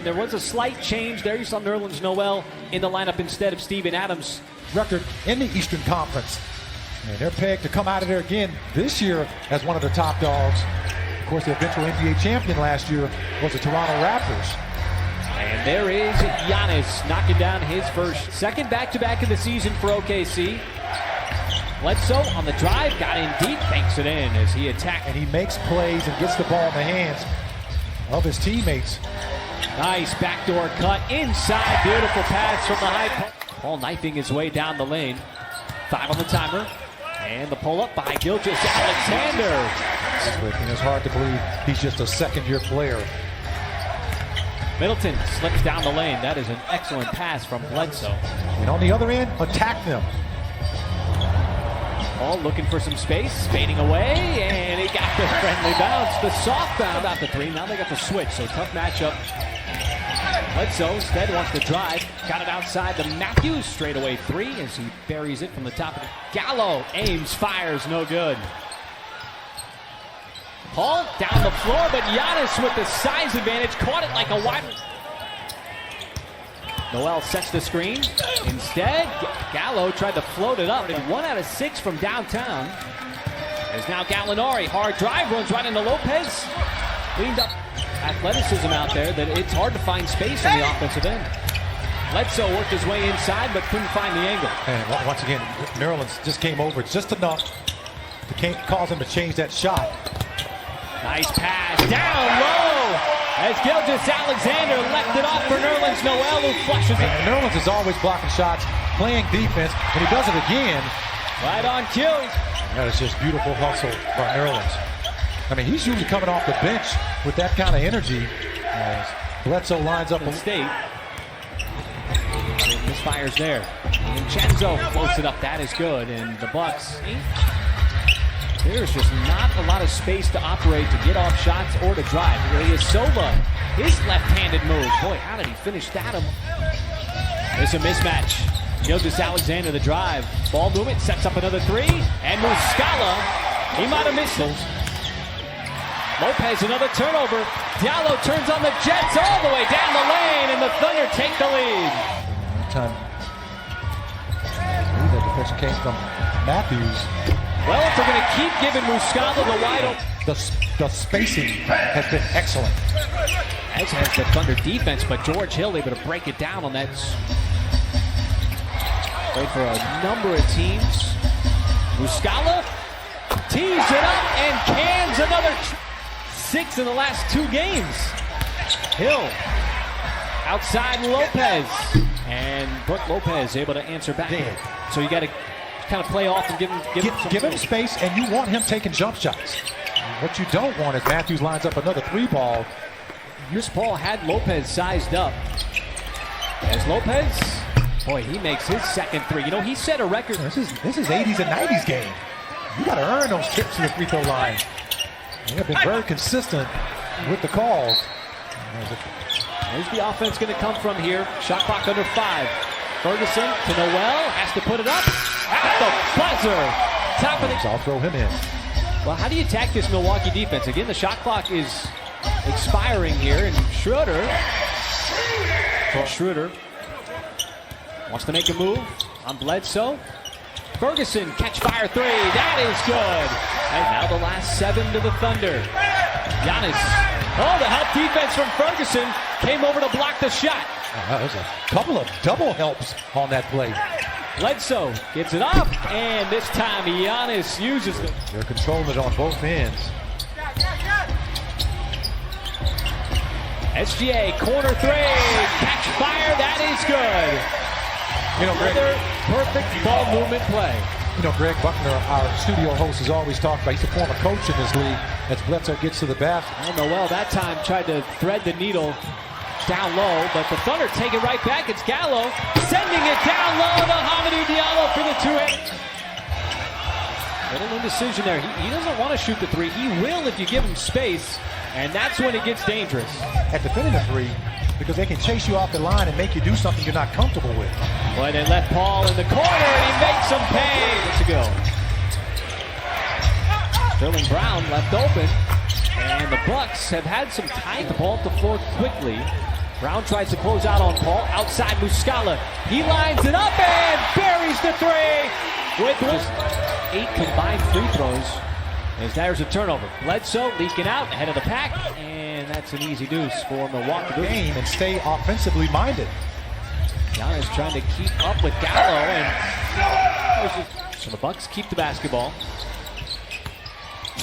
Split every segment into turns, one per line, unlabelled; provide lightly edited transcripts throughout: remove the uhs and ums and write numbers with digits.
There was a slight change there. You saw Nerlens Noel in the lineup instead of Steven Adams.
Record in the Eastern Conference. And they're pegged to come out of there again this year as one of the top dogs. Of course, the eventual NBA champion last year was the Toronto Raptors.
And there is Giannis knocking down his second back-to-back of the season for OKC. Bledsoe on the drive, got in deep, banks it in as he attacked.
And he makes plays and gets the ball in the hands of his teammates.
Nice backdoor cut inside, beautiful pass from the high post. Paul knifing his way down the lane. 5 on the timer. And the pull-up by Gilgeous-Alexander.
It's hard to believe he's just a second-year player.
Middleton slips down the lane. That is an excellent pass from Bledsoe.
And on the other end, attack them.
Paul looking for some space, fading away, and he got the friendly bounce. The soft bounce about the 3. Now they got the switch, so tough matchup. Bledsoe instead wants to drive. Got it outside the Matthews straightaway 3 as he buries it from the top of the Gallo. Aims, fires, no good. Paul down the floor, but Giannis with the size advantage caught it like a wide. Noel sets the screen. Instead, Gallo tried to float it up. 1 out of 6 from downtown. There's now Gallinari. Hard drive, runs right into Lopez. Cleaned up. Athleticism out there that it's hard to find space on the offensive end. Bledsoe worked his way inside but couldn't find the angle.
And once again, Nerlens just came over just enough to cause him to change that shot.
Nice pass down low as Gilgeous-Alexander left it off for Nerlens Noel, who flushes it.
And Nerlens is always blocking shots, playing defense, and he does it again.
Right on cue.
That is just beautiful hustle by Nerlens. I mean, he's usually coming off the bench with that kind of energy. As Bledsoe lines up
in state. Misfires there. Vincenzo floats it up. That is good. And the Bucks. There's just not a lot of space to operate, to get off shots or to drive. Ilyasova, his left-handed move. Boy, how did he finish that? There's a mismatch. Gilgeous-Alexander the drive. Ball movement sets up another 3. And Muscala, he might have missed those. Lopez, another turnover. Diallo turns on the Jets all the way down the lane, and the Thunder take the lead.
Time. That deflection came from Matthews.
Well, if they're going to keep giving Muscala the wide open.
The spacing has been excellent.
As has the Thunder defense, but George Hill able to break it down on that. Played for a number of teams. Muscala tees it up and cans another 6 in the last 2 games. Hill outside Lopez, and Brook Lopez able to answer back. So you got to kind of play off and give him
space, and you want him taking jump shots. What you don't want is Matthews lines up another 3 ball.
Chris Paul had Lopez sized up. As Lopez, boy, he makes his second 3. You know, he set a record.
This is 80s and 90s game. You got to earn those trips to the free throw line. They have been very consistent with the calls.
Where's the offense going to come from here? Shot clock under 5. Ferguson to Noel, has to put it up at the buzzer. Top of the.
I'll throw him in.
Well, how do you attack this Milwaukee defense? Again, the shot clock is expiring here, and Schroeder wants to make a move on Bledsoe. Ferguson, catch fire 3. That is good. And now the last 7 to the Thunder. Giannis. Oh, the help defense from Ferguson came over to block the shot.
There's a couple of double helps on that play.
Bledsoe gets it up, and this time Giannis uses it.
They're controlling it on both ends.
SGA, corner 3. Catch fire. That is good.
You know, Greg,
another perfect ball movement play.
You know, Greg Buckner, our studio host, has always talked about, he's a former coach in this league, as Bledsoe gets to the basket.
I don't know, well, that time tried to thread the needle down low, but the Thunder take it right back. It's Gallo sending it down low to Hamidou Diallo for the 2-8. Little indecision there. He doesn't want to shoot the 3. He will if you give him space, and that's when it gets dangerous.
At defending the 3, because they can chase you off the line and make you do something you're not comfortable with.
Boy, they left Paul in the corner, and he makes him pay. Let's go. Sterling Brown left open, and the Bucks have had some time to ball up the floor quickly. Brown tries to close out on Paul. Outside Muscala. He lines it up and buries the three. With just 8 combined free throws. As there's a turnover. Bledsoe leaking out ahead of the pack. And that's an easy deuce for Milwaukee.
Game and stay offensively minded.
Giannis trying to keep up with Gallo. And so the Bucks keep the basketball.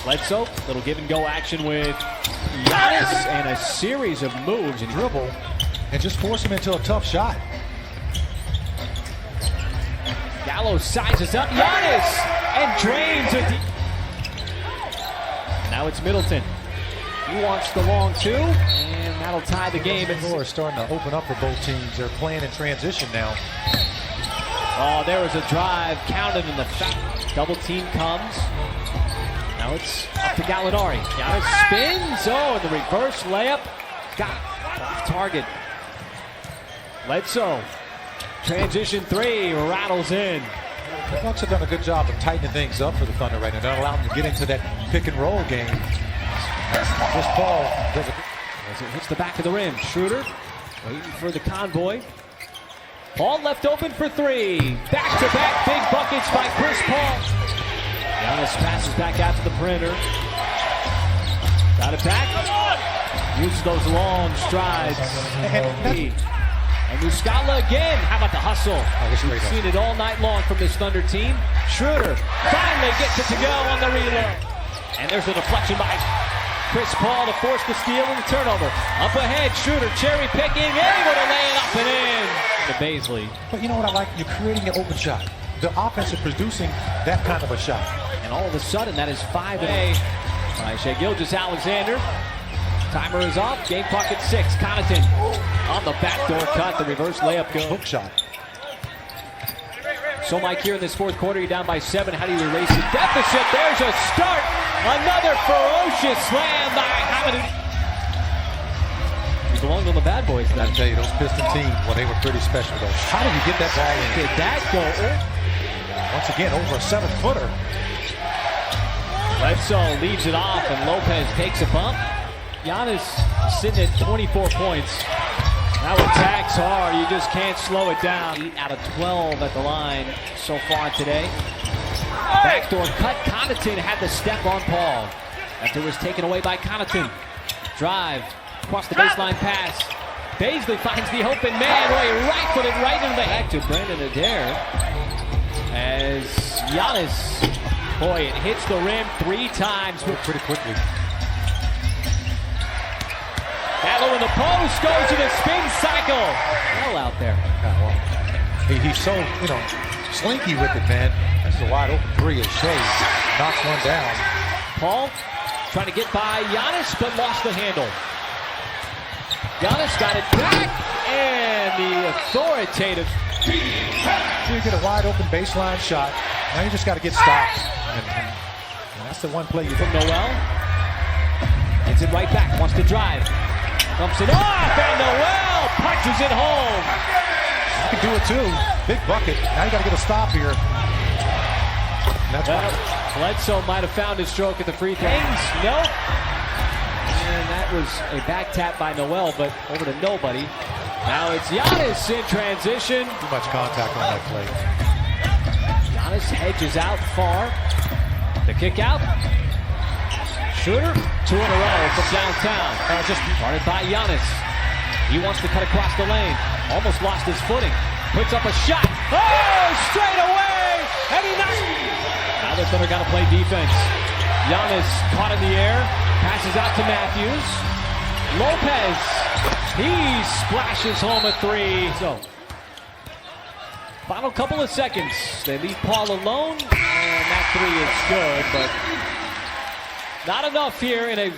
Bledsoe, little give and go action with Giannis and a series of moves and
dribble and just force him into a tough shot.
Gallo sizes up Giannis and drains it. Now it's Middleton. He wants the long two, and that'll tie the game.
The floor is starting to open up for both teams. They're playing in transition now.
Oh, there was a drive counted in the foul. Double team comes. Now it's up to Gallinari. Giannis spins. Oh, and the reverse layup got off target. Bledsoe. Transition three rattles in.
The Bucks have done a good job of tightening things up for the Thunder right now. Not allowing them to get into that pick and roll game. Chris Paul does it.
As it hits the back of the rim. Schroeder waiting for the convoy. Paul left open for three. Back-to-back big buckets by Chris Paul. Giannis passes back out to the perimeter. Got it back. Uses those long strides. And Muscala again. How about the hustle? We've seen it all night long from this Thunder team. Schroeder finally gets it to go on the reload. And there's a deflection by Chris Paul to force the steal and the turnover. Up ahead, Schroeder cherry picking, able to lay it up and in. To Baisley.
But you know what I like? You're creating an open shot. The offense is producing that kind of a shot.
And all of a sudden, that is 5 by Shai Gilgeous-Alexander. Timer is off. Game clock at 6. Connaughton on the backdoor cut. The reverse layup goes.
Hook shot.
So, Mike, here in this fourth quarter, you're down by 7. How do you erase the deficit? There's a start. Another ferocious slam by Hamilton. He belonged on the bad boys.
I tell you, those Piston teams, well, they were pretty special, though. How did he get that ball in?
Did that go?
Once again, over a 7-footer.
Bledsoe leaves it off, and Lopez takes a bump. Giannis sitting at 24 points. Now attacks hard. You just can't slow it down. 8 out of 12 at the line so far today. Backdoor cut. Connaughton had the step on Paul. After it was taken away by Connaughton. Drive. Across the baseline pass. Baisley finds the open man. Well, he right-footed right into the back to Brandon Adair. As Giannis, boy, it hits the rim 3 times.
Pretty quickly.
Gallo in the post, goes to the spin cycle. Well out there.
He's so, slinky with it, man. This is a wide open 3 as Shai knocks one down.
Paul trying to get by Giannis, but lost the handle. Giannis got it back, and the authoritative.
So you get a wide open baseline shot. Now you just got to get stopped. And that's the one play you
from Noel. Gets it right back, wants to drive. Dumps it off, and Noel punches it home.
You can do it too. Big bucket. Now you got to get a stop here. And that's
Bledsoe might have found his stroke at the free throw. Nope. And that was a back tap by Noel, but over to nobody. Now it's Giannis in transition.
Too much contact on that play.
Giannis hedges out far. The kick out. Schroeder, 2 in a row from downtown. Just guarded by Giannis. He wants to cut across the lane. Almost lost his footing. Puts up a shot. Oh, straight away! And he knocks. Now the Thunder got to play defense. Giannis caught in the air. Passes out to Matthews. Lopez. He splashes home a 3. So, final couple of seconds. They leave Paul alone. And that 3 is good, but not enough here in a